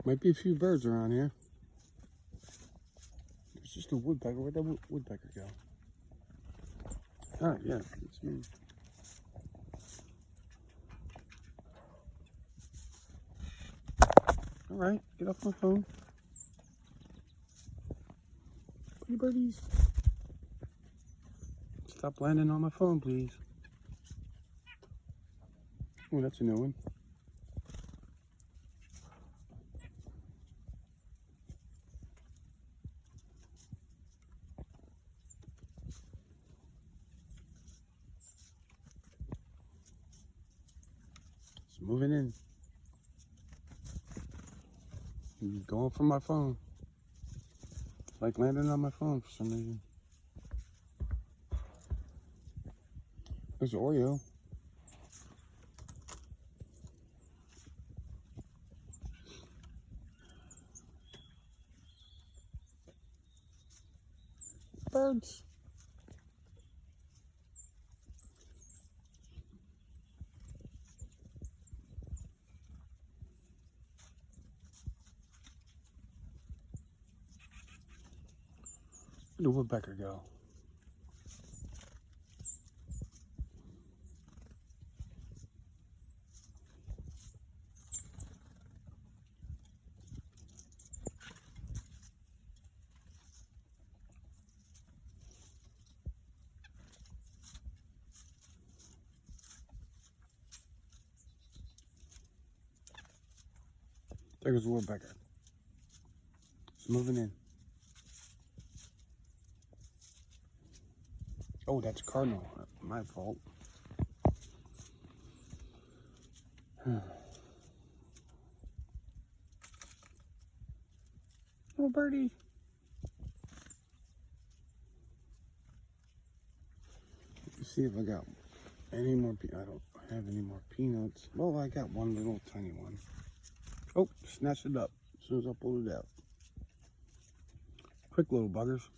Might be a few birds around here. There's just a woodpecker. Where'd that woodpecker go? Ah, yeah, it's me. All right, get off my phone. Pretty birdies. Stop landing on my phone, please. Oh, that's a new one. It's moving in. He's going for my phone. It's like landing on my phone for some reason. There's Oreo. Birds. Where'd the woodpecker go? There goes the woodpecker. It's moving in. Oh, that's a cardinal. My fault. Oh, birdie. Let's see if I got any more. I don't have any more peanuts. Well, I got one little tiny one. Oh, snatched it up as soon as I pulled it out. Quick little buggers.